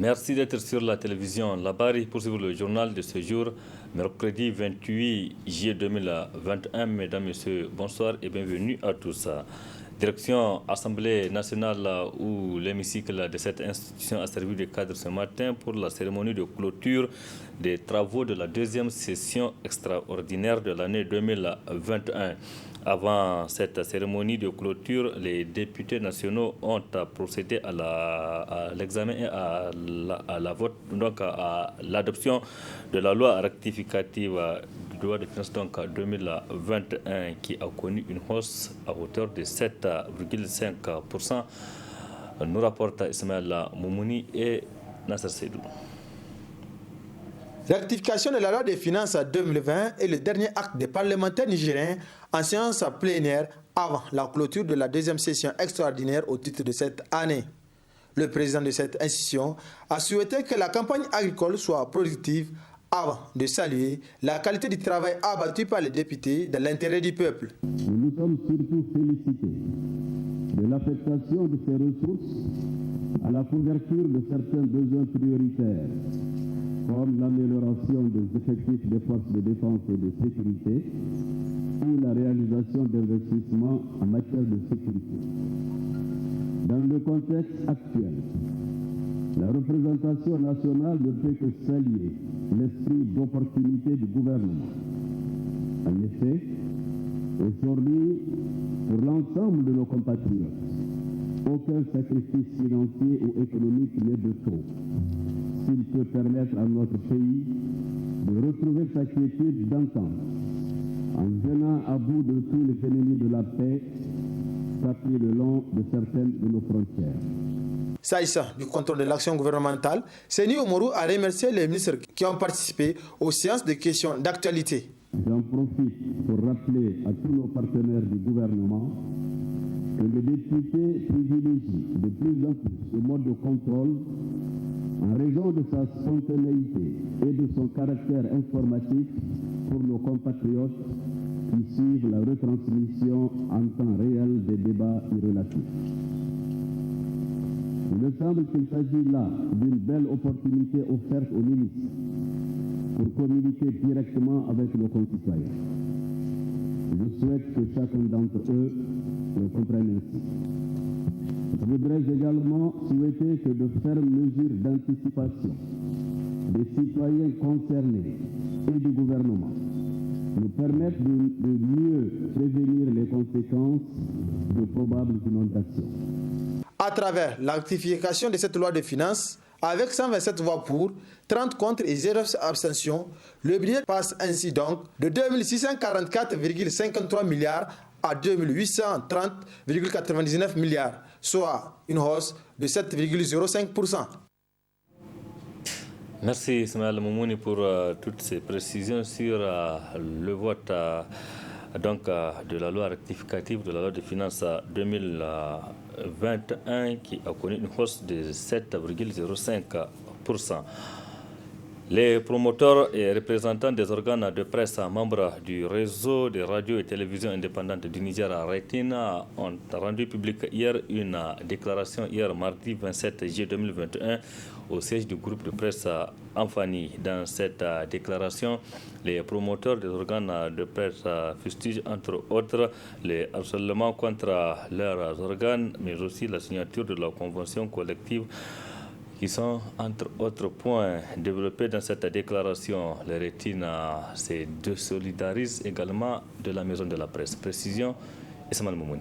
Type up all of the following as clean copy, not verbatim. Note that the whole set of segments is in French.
Merci d'être sur la télévision Labari pour suivre le journal de ce jour, mercredi 28 juillet 2021. Mesdames, Messieurs, bonsoir et bienvenue à tous. Direction Assemblée nationale où l'hémicycle de cette institution a servi de cadre ce matin pour la cérémonie de clôture des travaux de la deuxième session extraordinaire de l'année 2021. Avant cette cérémonie de clôture, les députés nationaux ont procédé à l'examen et à l'adoption de la loi rectificative du loi de finances 2021 qui a connu une hausse à hauteur de 7,5%. Nous rapporte Ismaël Moumouni et Nasser Seydou. La rectification de la loi des finances 2020 est le dernier acte des parlementaires nigériens en séance plénière avant la clôture de la deuxième session extraordinaire au titre de cette année. Le président de cette institution a souhaité que la campagne agricole soit productive avant de saluer la qualité du travail abattu par les députés de l'intérêt du peuple. Nous nous sommes surtout félicités de l'affectation de ces ressources à la couverture de certains besoins prioritaires, comme l'amélioration des effectifs des forces de défense et de sécurité ou la réalisation d'investissements en matière de sécurité. Dans le contexte actuel, la représentation nationale ne peut que saluer l'esprit d'opportunité du gouvernement. En effet, aujourd'hui, pour l'ensemble de nos compatriotes, aucun sacrifice financier ou économique n'est de trop s'il peut permettre à notre pays de retrouver sa quiétude d'antan en venant à bout de tous les ennemis de la paix tapis le long de certaines de nos frontières. S'agissant du contrôle de l'action gouvernementale, Seni Oumarou a remercié les ministres qui ont participé aux séances de questions d'actualité. J'en profite pour rappeler à tous nos partenaires du gouvernement que le député privilégie de plus en plus ce mode de contrôle en raison de sa spontanéité et de son caractère informatif pour nos compatriotes qui suivent la retransmission en temps réel des débats relatifs. Il me semble qu'il s'agit là d'une belle opportunité offerte aux ministres pour communiquer directement avec nos concitoyens. Je souhaite que chacun d'entre eux le comprenne ainsi. Je voudrais également souhaiter que de fermes mesures d'anticipation des citoyens concernés et du gouvernement nous permettent de mieux prévenir les conséquences de probables inondations. À travers la rectification de cette loi de finances, avec 127 voix pour, 30 contre et 0 abstention, le budget passe ainsi donc de 2644,53 milliards à 2830,99 milliards, soit une hausse de 7,05%. Merci Ismaël Moumouni pour toutes ces précisions sur le vote de la loi rectificative de la loi de finances 2021 qui a connu une hausse de 7,05%. Les promoteurs et représentants des organes de presse membres du réseau des radios et télévisions indépendantes du Niger à Rétina ont rendu public hier une déclaration mardi 27 juillet 2021 au siège du groupe de presse Amfani. Dans cette déclaration, les promoteurs des organes de presse fustigent entre autres les harcèlements contre leurs organes, mais aussi la signature de la convention collective qui sont, entre autres points développés dans cette déclaration. Les Rétina se désolidarisent également de la maison de la presse. Précision, Ismaël Moumouni.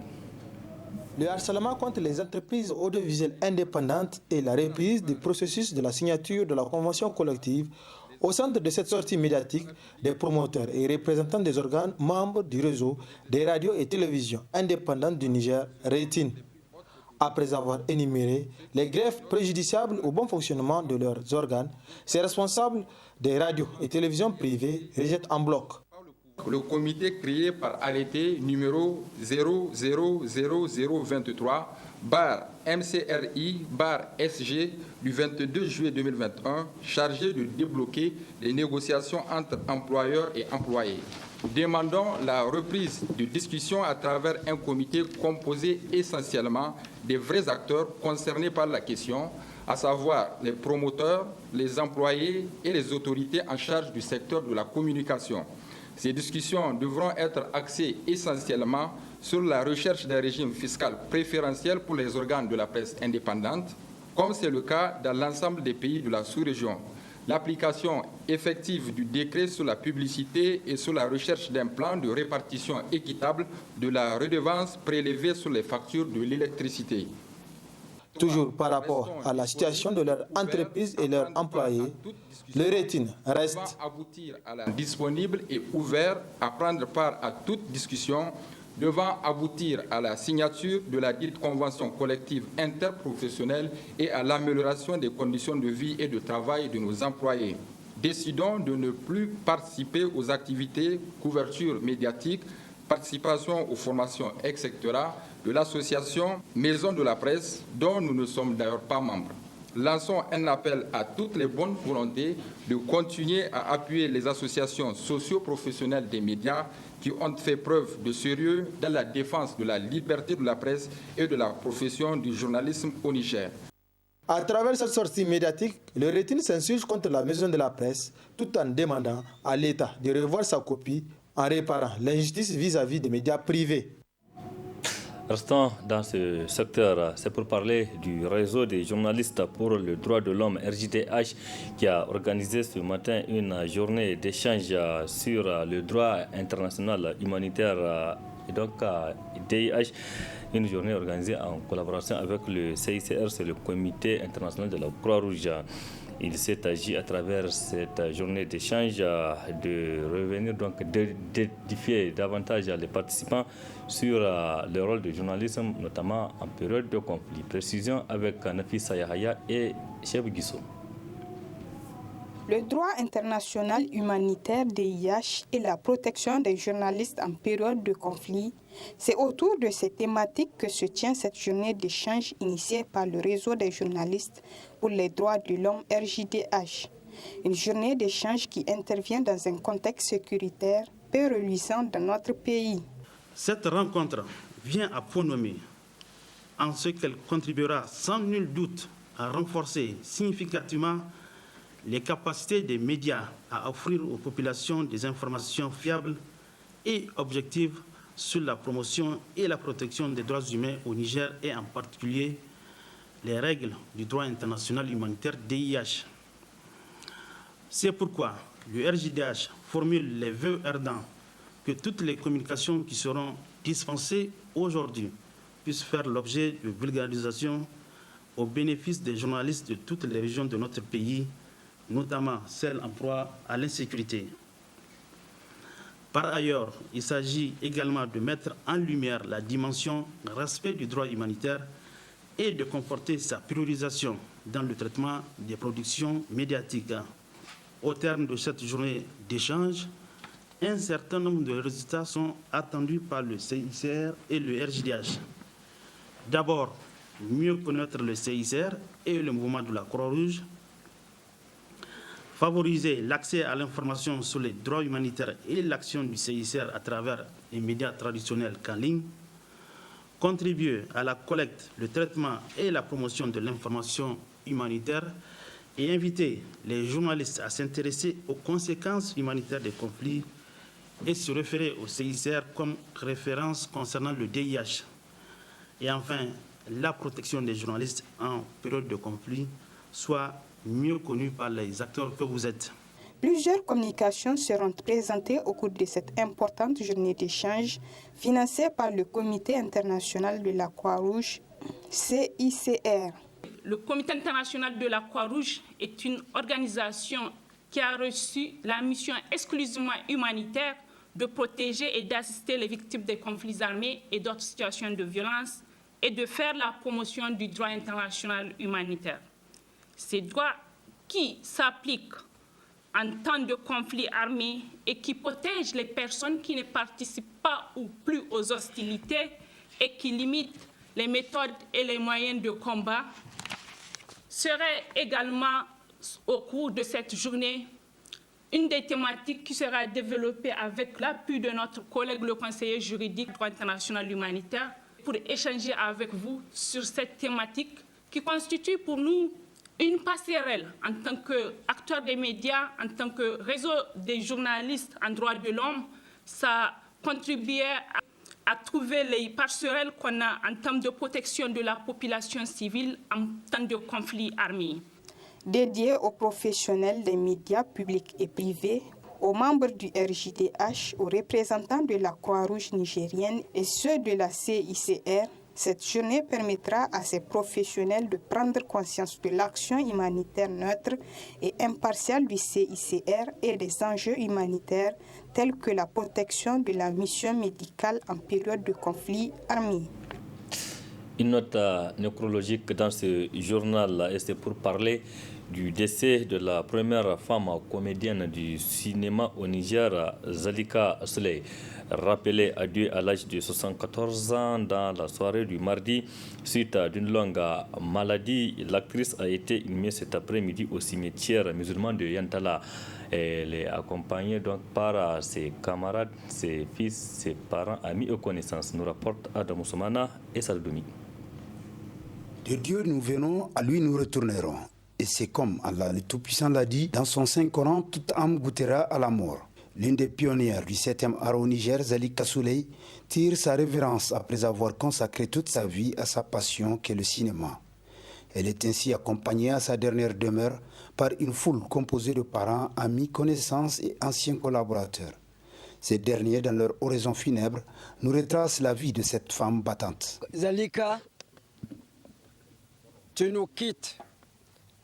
Le harcèlement contre les entreprises audiovisuelles indépendantes et la reprise du processus de la signature de la convention collective. Au centre de cette sortie médiatique, des promoteurs et représentants des organes membres du réseau des radios et télévisions indépendantes du Niger, Rétine. Après avoir énuméré les greffes préjudiciables au bon fonctionnement de leurs organes, ces responsables des radios et télévisions privées rejettent en bloc. Le comité créé par arrêté numéro 00023/MCRI/SG du 22 juillet 2021 chargé de débloquer les négociations entre employeurs et employés. Demandons la reprise de discussion à travers un comité composé essentiellement des vrais acteurs concernés par la question, à savoir les promoteurs, les employés et les autorités en charge du secteur de la communication. Ces discussions devront être axées essentiellement sur la recherche d'un régime fiscal préférentiel pour les organes de la presse indépendante, comme c'est le cas dans l'ensemble des pays de la sous-région. L'application effective du décret sur la publicité et sur la recherche d'un plan de répartition équitable de la redevance prélevée sur les factures de l'électricité. Toujours par rapport à la situation de leurs entreprises et leurs employés, le RETIN reste disponible et ouvert à prendre part à toute discussion devant aboutir à la signature de la dite convention collective interprofessionnelle et à l'amélioration des conditions de vie et de travail de nos employés. Décidons de ne plus participer aux activités, couverture médiatique, participation aux formations, etc. de l'association Maison de la Presse, dont nous ne sommes d'ailleurs pas membres. Lançons un appel à toutes les bonnes volontés de continuer à appuyer les associations socio-professionnelles des médias qui ont fait preuve de sérieux dans la défense de la liberté de la presse et de la profession du journalisme au Niger. À travers cette sortie médiatique, le RETIN s'insurge contre la Maison de la Presse tout en demandant à l'État de revoir sa copie en réparant l'injustice vis-à-vis des médias privés. Restons dans ce secteur, c'est pour parler du réseau des journalistes pour le droit de l'homme RJDH qui a organisé ce matin une journée d'échange sur le droit international humanitaire et donc DIH, une journée organisée en collaboration avec le CICR, c'est le Comité international de la Croix-Rouge. Il s'est agi à travers cette journée d'échange de revenir donc d'édifier davantage les participants sur le rôle du journalisme, notamment en période de conflit. Précision avec Nafisa Yahaya et Cheb Guissou. Le droit international humanitaire DIH et la protection des journalistes en période de conflit, c'est autour de ces thématiques que se tient cette journée d'échange initiée par le réseau des journalistes pour les droits de l'homme RJDH. Une journée d'échange qui intervient dans un contexte sécuritaire peu reluisant dans notre pays. Cette rencontre vient à point nommé en ce qu'elle contribuera sans nul doute à renforcer significativement les capacités des médias à offrir aux populations des informations fiables et objectives sur la promotion et la protection des droits humains au Niger et en particulier les règles du droit international humanitaire DIH. C'est pourquoi le RJDH formule les vœux ardents que toutes les communications qui seront dispensées aujourd'hui puissent faire l'objet de vulgarisation au bénéfice des journalistes de toutes les régions de notre pays, notamment celles en proie à l'insécurité. Par ailleurs, il s'agit également de mettre en lumière la dimension respect du droit humanitaire et de conforter sa priorisation dans le traitement des productions médiatiques. Au terme de cette journée d'échange, un certain nombre de résultats sont attendus par le CICR et le RJDH. D'abord, mieux connaître le CICR et le mouvement de la Croix-Rouge, favoriser l'accès à l'information sur les droits humanitaires et l'action du CICR à travers les médias traditionnels qu'en ligne, contribuer à la collecte, le traitement et la promotion de l'information humanitaire et inviter les journalistes à s'intéresser aux conséquences humanitaires des conflits et se référer au CICR comme référence concernant le DIH. Et enfin, la protection des journalistes en période de conflit soit mieux connue par les acteurs que vous êtes. Plusieurs communications seront présentées au cours de cette importante journée d'échange financée par le Comité international de la Croix-Rouge, CICR. Le Comité international de la Croix-Rouge est une organisation qui a reçu la mission exclusivement humanitaire de protéger et d'assister les victimes des conflits armés et d'autres situations de violence et de faire la promotion du droit international humanitaire. Ces droits qui s'appliquent en temps de conflit armé et qui protègent les personnes qui ne participent pas ou plus aux hostilités et qui limitent les méthodes et les moyens de combat, serait également au cours de cette journée une des thématiques qui sera développée avec l'appui de notre collègue le conseiller juridique du droit international humanitaire pour échanger avec vous sur cette thématique qui constitue pour nous une passerelle en tant qu'acteur des médias, en tant que réseau des journalistes en droits de l'homme. Ça contribuait à trouver les passerelles qu'on a en termes de protection de la population civile en temps de conflit armé. Dédié aux professionnels des médias publics et privés, aux membres du RJDH, aux représentants de la Croix-Rouge nigérienne et ceux de la CICR, cette journée permettra à ces professionnels de prendre conscience de l'action humanitaire neutre et impartiale du CICR et des enjeux humanitaires tels que la protection de la mission médicale en période de conflit armé. Une note nécrologique dans ce journal, et c'est pour parler du décès de la première femme comédienne du cinéma au Niger, Zalika Souley. Rappelée à Dieu à l'âge de 74 ans dans la soirée du mardi, suite d'une longue maladie, l'actrice a été inhumée cet après-midi au cimetière musulman de Yantala. Elle est accompagnée donc par ses camarades, ses fils, ses parents, amis et connaissances, nous rapporte Adam Ousmana et Saldoumi. De Dieu nous venons, à lui nous retournerons. Et c'est comme Allah le Tout-Puissant l'a dit, dans son Saint-Coran, toute âme goûtera à la mort. L'une des pionnières du 7e art au Niger, Zalika Souley, tire sa révérence après avoir consacré toute sa vie à sa passion qu'est le cinéma. Elle est ainsi accompagnée à sa dernière demeure par une foule composée de parents, amis, connaissances et anciens collaborateurs. Ces derniers, dans leur oraison funèbre, nous retracent la vie de cette femme battante. Zalika, tu nous quittes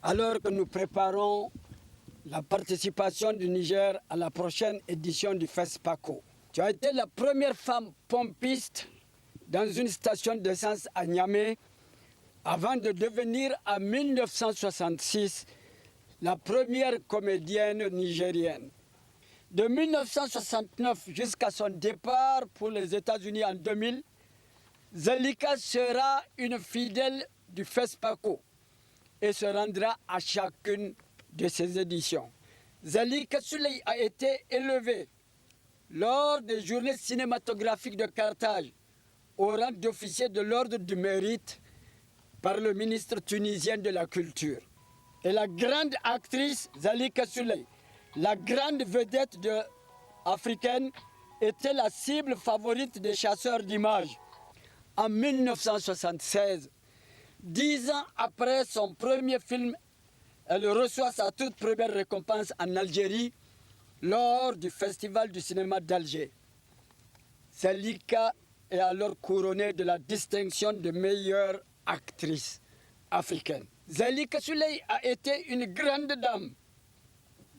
alors que nous préparons la participation du Niger à la prochaine édition du FESPACO. Tu as été la première femme pompiste dans une station d'essence à Niamey avant de devenir en 1966 la première comédienne nigérienne. De 1969 jusqu'à son départ pour les États-Unis en 2000, Zalika sera une fidèle du FESPACO et se rendra à chacune de ces éditions. Zalika Souley a été élevée lors des journées cinématographiques de Carthage au rang d'officier de l'ordre du mérite par le ministre tunisien de la Culture. Et la grande actrice Zalika Souley, la grande vedette africaine, était la cible favorite des chasseurs d'images. En 1976, 10 ans après son premier film, elle reçoit sa toute première récompense en Algérie lors du Festival du cinéma d'Alger. Zalika est alors couronnée de la distinction de meilleure actrice africaine. Zalika Souley a été une grande dame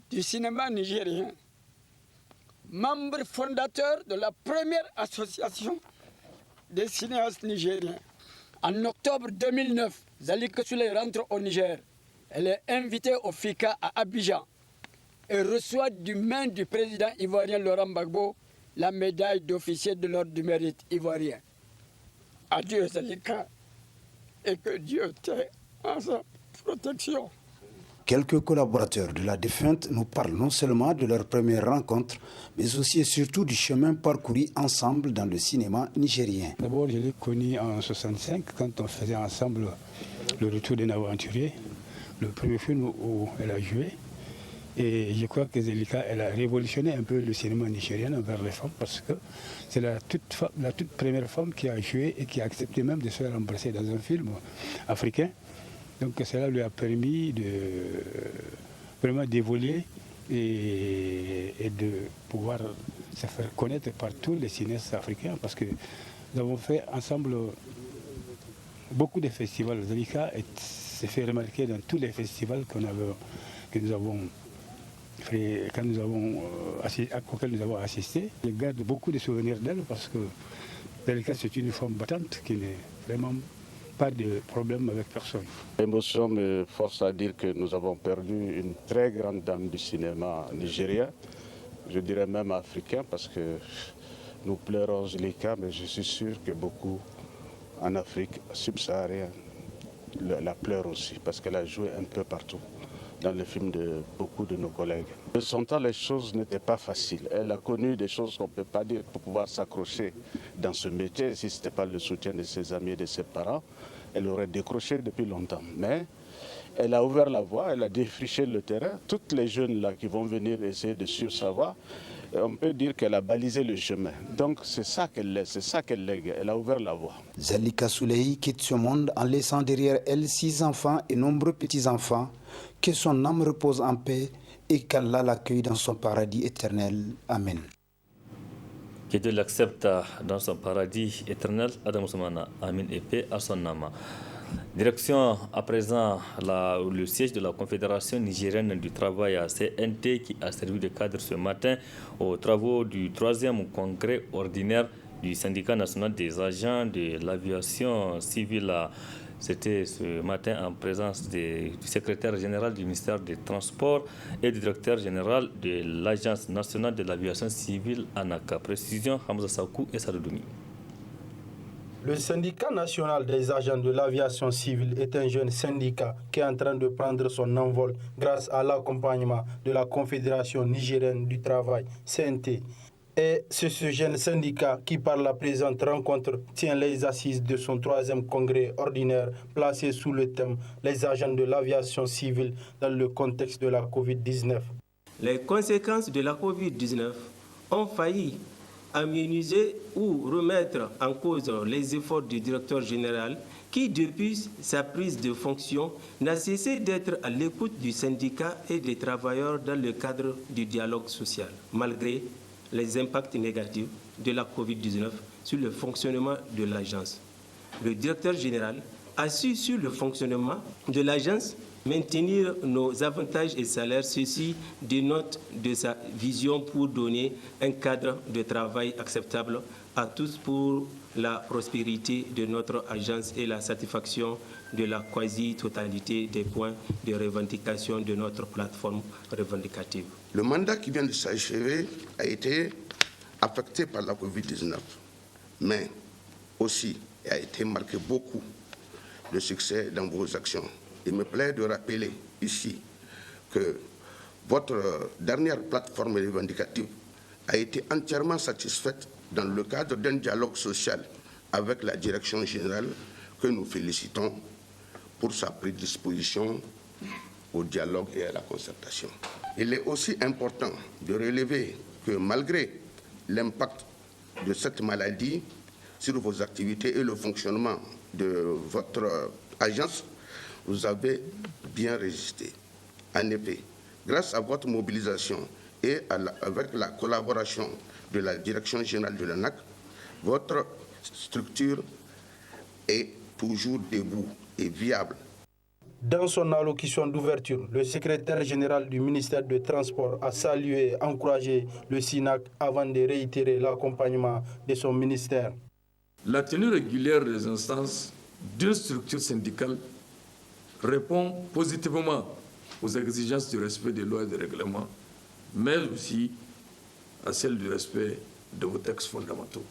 du cinéma nigérien, membre fondateur de la première association des cinéastes nigériens. En octobre 2009, Zalika Souley rentre au Niger. Elle est invitée au FICA à Abidjan et reçoit du main du président ivoirien Laurent Gbagbo la médaille d'officier de l'ordre du mérite ivoirien. Adieu Zalika, et que Dieu t'ait en sa protection. Quelques collaborateurs de la défunte nous parlent non seulement de leur première rencontre, mais aussi et surtout du chemin parcouru ensemble dans le cinéma nigérien. D'abord, je l'ai connue en 1965, quand on faisait ensemble Le Retour d'un aventurier, le premier film où elle a joué. Et je crois que Zalika, elle a révolutionné un peu le cinéma nigérien envers les femmes, parce que c'est la toute première femme qui a joué et qui a accepté même de se faire embrasser dans un film africain. Donc cela lui a permis de vraiment d'évoluer et de pouvoir se faire connaître par tous les cinéastes africains, parce que nous avons fait ensemble beaucoup de festivals. Zalika s'est fait remarquer dans tous les festivals auxquels nous avons assisté. Je garde beaucoup de souvenirs d'elle, parce que Zalika, c'est une femme battante qui n'est vraiment pas de problème avec personne. L'émotion me force à dire que nous avons perdu une très grande dame du cinéma nigérien, je dirais même africain, parce que nous pleurons Zalika, mais je suis sûr que beaucoup en Afrique subsaharienne la pleurent aussi, parce qu'elle a joué un peu partout dans les films de beaucoup de nos collègues. De son temps, les choses n'étaient pas faciles. Elle a connu des choses qu'on ne peut pas dire pour pouvoir s'accrocher dans ce métier. Si ce n'était pas le soutien de ses amis et de ses parents, elle aurait décroché depuis longtemps. Mais Elle a ouvert la voie, elle a défriché le terrain. Toutes les jeunes là qui vont venir essayer de suivre sa voie, on peut dire qu'elle a balisé le chemin. Donc c'est ça qu'elle laisse, c'est ça qu'elle lègue. Elle a ouvert la voie. Zalika Soulehi quitte ce monde en laissant derrière elle 6 enfants et nombreux petits-enfants. Que son âme repose en paix et qu'Allah l'accueille dans son paradis éternel. Amen. Que Dieu l'accepte dans son paradis éternel. Adam Ousmane, Amin et paix à son âme. Direction à présent le siège de la Confédération nigérienne du travail à CNT qui a servi de cadre ce matin aux travaux du 3e congrès ordinaire du syndicat national des agents de l'aviation civile. C'était ce matin en présence du secrétaire général du ministère des Transports et du directeur général de l'Agence nationale de l'aviation civile ANAC. Précision, Hamza Sakou et Saloudouni. Le syndicat national des agents de l'aviation civile est un jeune syndicat qui est en train de prendre son envol grâce à l'accompagnement de la Confédération nigérienne du travail, CNT. Et c'est ce jeune syndicat qui, par la présente rencontre, tient les assises de son 3e congrès ordinaire placé sous le thème « Les agents de l'aviation civile dans le contexte de la Covid-19 ». Les conséquences de la Covid-19 ont failli amenuiser ou remettre en cause les efforts du directeur général qui, depuis sa prise de fonction, n'a cessé d'être à l'écoute du syndicat et des travailleurs dans le cadre du dialogue social, malgré les impacts négatifs de la Covid-19 sur le fonctionnement de l'agence. Le directeur général a su, sur le fonctionnement de l'agence, maintenir nos avantages et salaires. Ceci dénote de sa vision pour donner un cadre de travail acceptable à tous pour la prospérité de notre agence et la satisfaction de la quasi-totalité des points de revendication de notre plateforme revendicative. Le mandat qui vient de s'achever a été affecté par la Covid-19, mais aussi a été marqué beaucoup de succès dans vos actions. Il me plaît de rappeler ici que votre dernière plateforme revendicative a été entièrement satisfaite dans le cadre d'un dialogue social avec la direction générale que nous félicitons pour sa prédisposition au dialogue et à la concertation. Il est aussi important de relever que malgré l'impact de cette maladie sur vos activités et le fonctionnement de votre agence, vous avez bien résisté. En effet, grâce à votre mobilisation et avec la collaboration de la Direction générale de l'ANAC, votre structure est toujours debout et viable. Dans son allocution d'ouverture, le secrétaire général du ministère des Transports a salué et encouragé le SINAC avant de réitérer l'accompagnement de son ministère. La tenue régulière des instances d'une structure syndicale répond positivement aux exigences du respect des lois et des règlements, mais aussi à celles du respect de vos textes fondamentaux.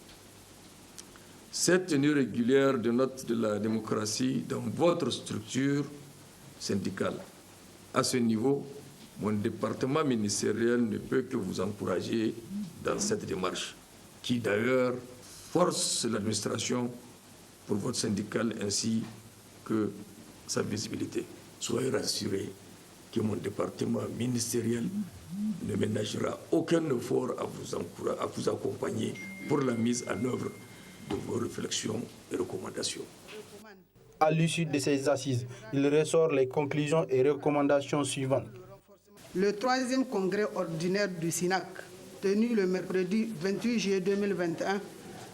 Cette tenue régulière dénote de la démocratie dans votre structure syndicale. À ce niveau, mon département ministériel ne peut que vous encourager dans cette démarche, qui d'ailleurs force l'administration pour votre syndical ainsi que sa visibilité. Soyez rassurés que mon département ministériel ne ménagera aucun effort à vous accompagner pour la mise en œuvre de vos réflexions et recommandations. À l'issue de ces assises, il ressort les conclusions et recommandations suivantes. Le 3e congrès ordinaire du SINAC, tenu le mercredi 28 juillet 2021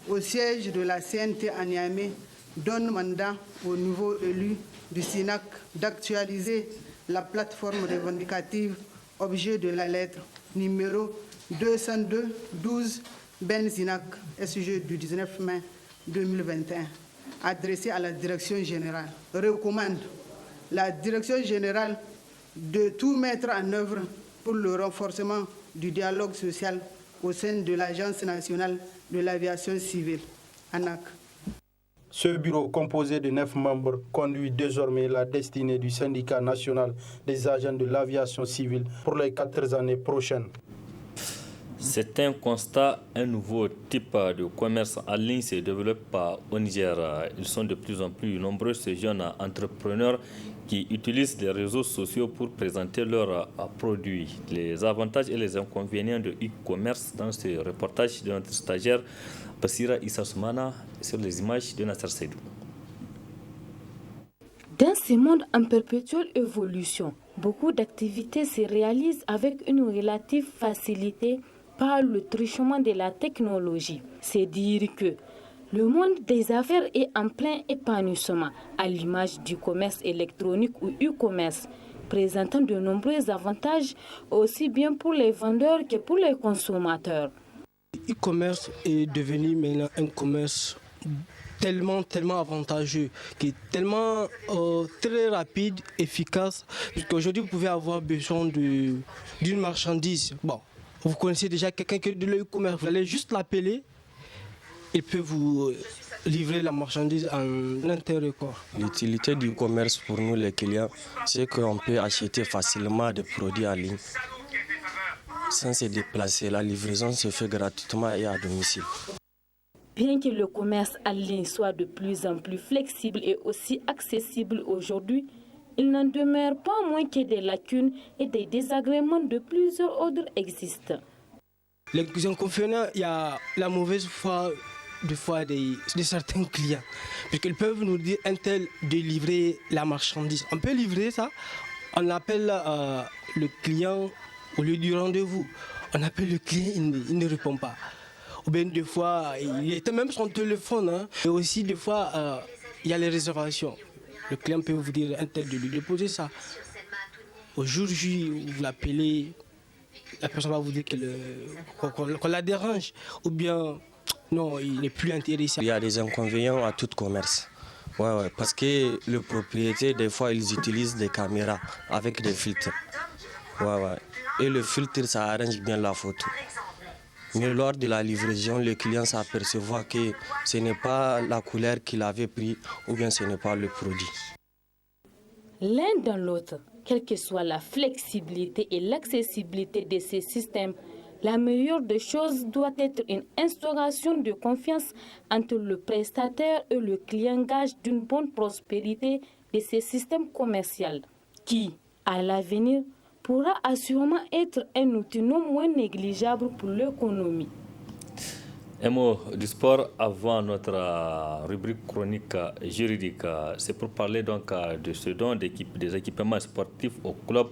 au siège de la CNT à Niamey, donne mandat au nouveau élu du SINAC d'actualiser la plateforme revendicative objet de la lettre numéro 202-12 Ben SINAC SG du 19 mai 2021 adressée à la direction générale. Recommande la direction générale de tout mettre en œuvre pour le renforcement du dialogue social au sein de l'Agence nationale de l'aviation civile, ANAC. Ce bureau, composé de 9 membres, conduit désormais la destinée du syndicat national des agents de l'aviation civile pour les 4 années prochaines. C'est un constat, un nouveau type de commerce en ligne se développe au Niger. Ils sont de plus en plus nombreux, ces jeunes entrepreneurs qui utilisent les réseaux sociaux pour présenter leurs produits. Les avantages et les inconvénients de e-commerce dans ce reportage de notre stagiaire Basira Issa Soumana sur les images de Nasser Seydou. Dans ce monde en perpétuelle évolution, beaucoup d'activités se réalisent avec une relative facilité par le truchement de la technologie. C'est dire que le monde des affaires est en plein épanouissement, à l'image du commerce électronique ou e-commerce, présentant de nombreux avantages aussi bien pour les vendeurs que pour les consommateurs. E-commerce est devenu maintenant un commerce tellement avantageux, qui est tellement très rapide, efficace, puisqu'aujourd'hui vous pouvez avoir besoin d'une marchandise. Bon, vous connaissez déjà quelqu'un qui est de l'e-commerce, vous allez juste l'appeler, il peut vous livrer la marchandise en un temps record. L'utilité du commerce pour nous les clients, c'est qu'on peut acheter facilement des produits en ligne sans se déplacer. La livraison se fait gratuitement et à domicile. Bien que le commerce en ligne soit de plus en plus flexible et aussi accessible aujourd'hui, il n'en demeure pas moins que des lacunes et des désagréments de plusieurs ordres existent. Les inconvénients, il y a la mauvaise foi de certains clients, puisqu'ils peuvent nous dire un tel de livrer la marchandise. On peut livrer ça, on appelle le client au lieu du rendez-vous. On appelle le client, il ne répond pas. Ou bien des fois, il était même sur son téléphone. Hein. Et aussi des fois, il y a les réservations. Le client peut vous dire un tel de lui déposer ça. Au jour J, vous l'appelez, la personne va vous dire qu'on la dérange. Ou bien, non, il n'est plus intéressé. Il y a des inconvénients à tout commerce. Ouais, parce que le propriétaire, des fois, ils utilisent des caméras avec des filtres. Ouais. Et le filtre, ça arrange bien la photo. Mais lors de la livraison, le client s'aperçoit que ce n'est pas la couleur qu'il avait pris ou bien ce n'est pas le produit. L'un dans l'autre, quelle que soit la flexibilité et l'accessibilité de ces systèmes, la meilleure des choses doit être une instauration de confiance entre le prestataire et le client, gage d'une bonne prospérité de ces systèmes commerciaux qui, à l'avenir, pourra assurément être un outil non moins négligeable pour l'économie. Un mot du sport avant notre rubrique chronique juridique. C'est pour parler donc de ce don des équipements sportifs au club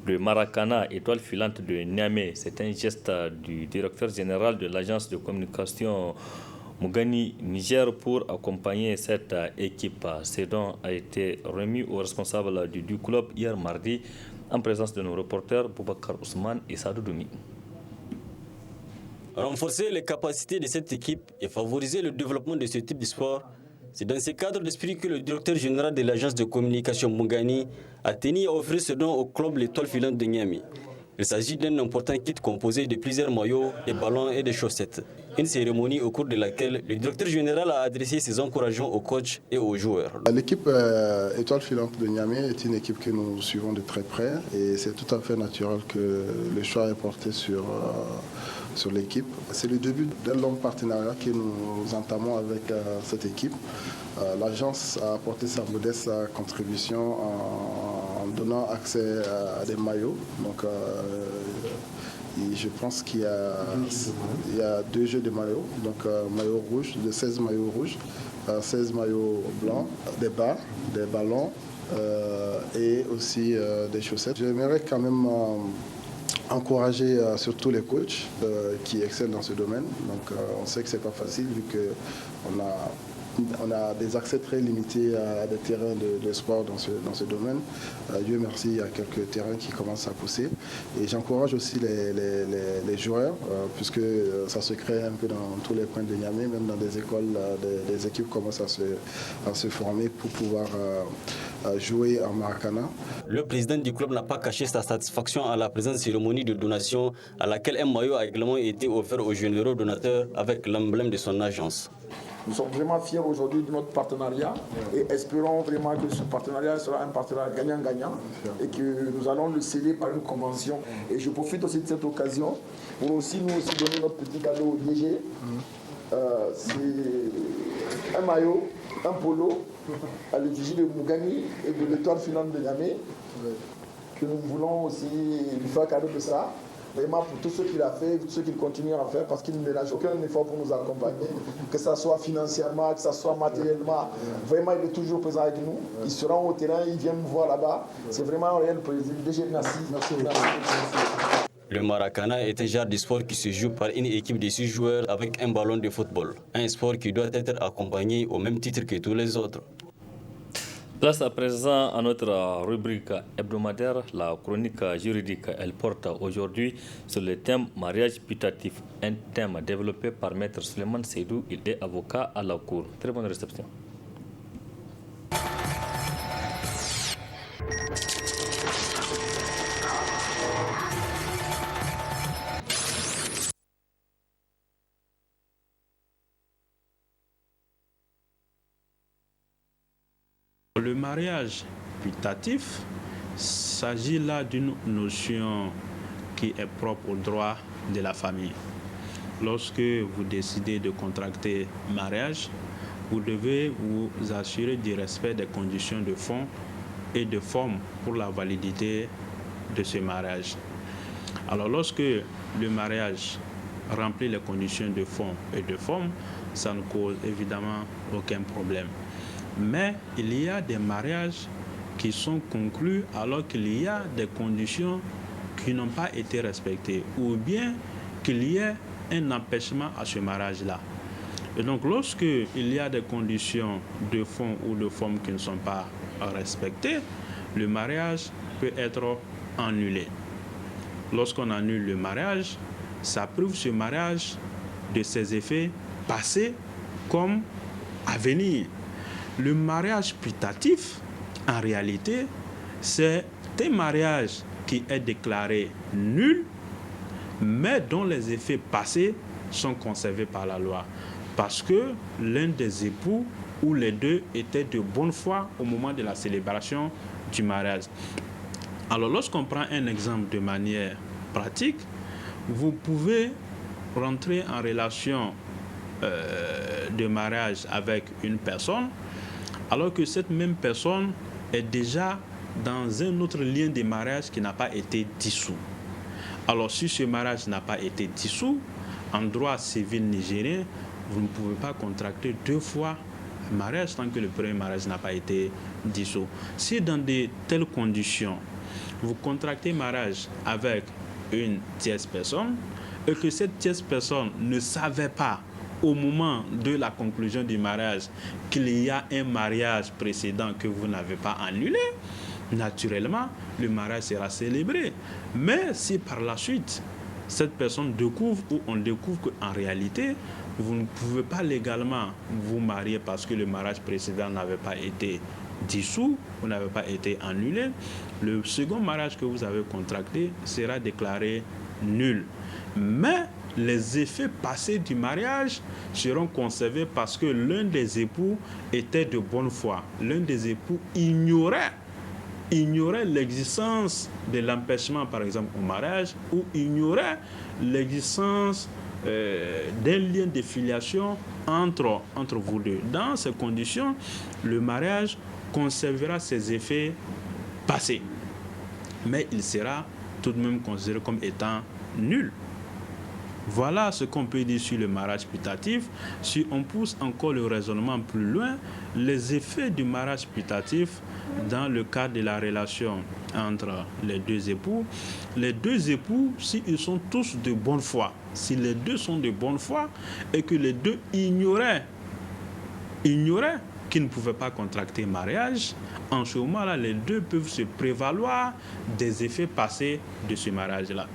de Maracana, étoile filante de Niamey. C'est un geste du directeur général de l'agence de communication Mugani Niger pour accompagner cette équipe. Ce don a été remis aux responsables du club hier mardi en présence de nos reporters Boubacar Ousmane et Sadou Doumi. Renforcer les capacités de cette équipe et favoriser le développement de ce type de sport, c'est dans ce cadre d'esprit que le directeur général de l'agence de communication Mugani a tenu à offrir ce don au club l'étoile filante de Niamey. Il s'agit d'un important kit composé de plusieurs maillots, des ballons et des chaussettes. Une cérémonie au cours de laquelle le directeur général a adressé ses encouragements aux coachs et aux joueurs. L'équipe étoile filante de Niamey est une équipe que nous suivons de très près et c'est tout à fait naturel que le choix est porté sur l'équipe. C'est le début d'un long partenariat que nous entamons avec cette équipe. L'agence a apporté sa modeste contribution en donnant accès à des maillots. Donc, je pense qu'il y a 2 jeux de maillots, donc maillots rouges, de 16 maillots rouges, 16 maillots blancs, des bas, des ballons et aussi des chaussettes. J'aimerais quand même encourager surtout les coachs qui excellent dans ce domaine. Donc on sait que ce n'est pas facile vu qu'on a des accès très limités à des terrains de sport dans ce domaine. Dieu merci, il y a quelques terrains qui commencent à pousser. Et j'encourage aussi les joueurs, puisque ça se crée un peu dans tous les coins de Niamey, même dans des écoles, des équipes commencent à se former pour pouvoir jouer en Maracana. Le président du club n'a pas caché sa satisfaction à la présente cérémonie de donation à laquelle un maillot a également été offert aux généraux donateurs avec l'emblème de son agence. Nous sommes vraiment fiers aujourd'hui de notre partenariat et espérons vraiment que ce partenariat sera un partenariat gagnant-gagnant et que nous allons le sceller par une convention. Et je profite aussi de cette occasion pour aussi nous donner notre petit cadeau au DG c'est un maillot, un polo à l'effigie de Mougani et de l'étoile filante de Niamey, que nous voulons aussi lui faire cadeau de ça. Vraiment pour tout ce qu'il a fait, tout ce qu'il continue à faire, parce qu'il ne ménage aucun effort pour nous accompagner, que ce soit financièrement, que ce soit matériellement. Vraiment, il est toujours présent avec nous. Il se rend au terrain, il vient nous voir là-bas. C'est vraiment un réel plaisir. DG, merci. Merci. Le Maracana est un genre de sport qui se joue par une équipe de 6 joueurs avec un ballon de football. Un sport qui doit être accompagné au même titre que tous les autres. Place à présent à notre rubrique hebdomadaire, la chronique juridique. Elle porte aujourd'hui sur le thème mariage putatif, un thème développé par Maître Suleiman Seydou. Il est avocat à la Cour. Très bonne réception. Le mariage putatif s'agit là d'une notion qui est propre au droit de la famille. Lorsque vous décidez de contracter mariage, vous devez vous assurer du respect des conditions de fond et de forme pour la validité de ce mariage. Alors lorsque le mariage remplit les conditions de fond et de forme, ça ne cause évidemment aucun problème. Mais il y a des mariages qui sont conclus alors qu'il y a des conditions qui n'ont pas été respectées ou bien qu'il y ait un empêchement à ce mariage-là. Et donc lorsque il y a des conditions de fond ou de forme qui ne sont pas respectées, le mariage peut être annulé. Lorsqu'on annule le mariage, ça prive ce mariage de ses effets passés comme à venir. Le mariage putatif, en réalité, c'est un mariage qui est déclaré nul, mais dont les effets passés sont conservés par la loi. Parce que l'un des époux ou les deux étaient de bonne foi au moment de la célébration du mariage. Alors, lorsqu'on prend un exemple de manière pratique, vous pouvez rentrer en relation de mariage avec une personne, alors que cette même personne est déjà dans un autre lien de mariage qui n'a pas été dissous. Alors, si ce mariage n'a pas été dissous, en droit civil nigérien, vous ne pouvez pas contracter 2 fois un mariage tant que le premier mariage n'a pas été dissous. Si dans de telles conditions, vous contractez mariage avec une tierce personne et que cette tierce personne ne savait pas au moment de la conclusion du mariage qu'il y a un mariage précédent que vous n'avez pas annulé, naturellement, le mariage sera célébré. Mais si par la suite, cette personne découvre ou on découvre qu'en réalité, vous ne pouvez pas légalement vous marier parce que le mariage précédent n'avait pas été dissous ou n'avait pas été annulé, le second mariage que vous avez contracté sera déclaré nul. Mais les effets passés du mariage seront conservés parce que l'un des époux était de bonne foi. L'un des époux ignorait l'existence de l'empêchement, par exemple, au mariage, ou ignorait l'existence d'un lien de filiation entre vous deux. Dans ces conditions, le mariage conservera ses effets passés, mais il sera tout de même considéré comme étant nul. Voilà ce qu'on peut dire sur le mariage putatif. Si on pousse encore le raisonnement plus loin, les effets du mariage putatif dans le cadre de la relation entre les deux époux, s'ils sont tous de bonne foi, si les deux sont de bonne foi et que les deux ignoraient qu'ils ne pouvaient pas contracter mariage, en ce moment-là, les deux peuvent se prévaloir des effets passés de ce mariage-là.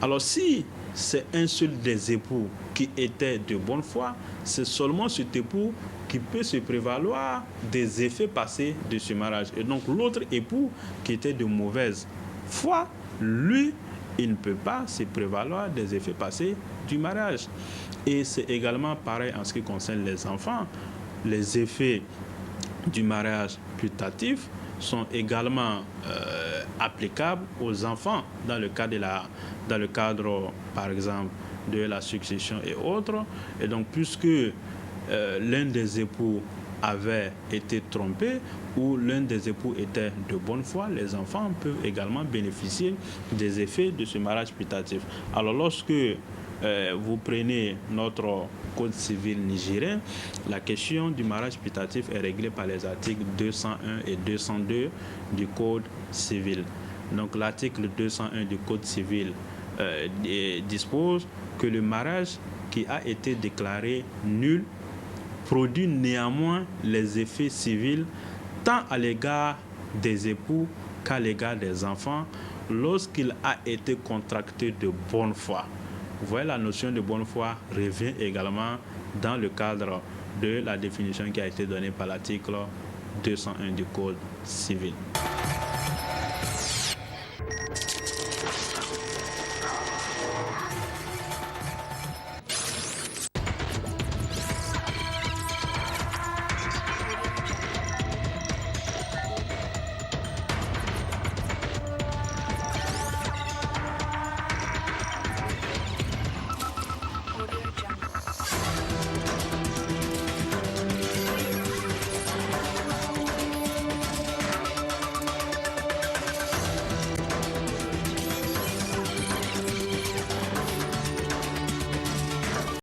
Alors si c'est un seul des époux qui était de bonne foi, c'est seulement cet époux qui peut se prévaloir des effets passés de ce mariage. Et donc l'autre époux qui était de mauvaise foi, lui, il ne peut pas se prévaloir des effets passés du mariage. Et c'est également pareil en ce qui concerne les enfants. Les effets du mariage putatif sont également applicables aux enfants dans le cadre, par exemple, de la succession et autres. Et donc, puisque l'un des époux avait été trompé ou l'un des époux était de bonne foi, les enfants peuvent également bénéficier des effets de ce mariage putatif. Alors, lorsque vous prenez notre code civil nigérien, la question du mariage putatif est réglée par les articles 201 et 202 du code civil. Donc l'article 201 du code civil dispose que le mariage qui a été déclaré nul produit néanmoins les effets civils tant à l'égard des époux qu'à l'égard des enfants lorsqu'il a été contracté de bonne foi. Vous voyez, la notion de bonne foi revient également dans le cadre de la définition qui a été donnée par l'article 201 du Code civil.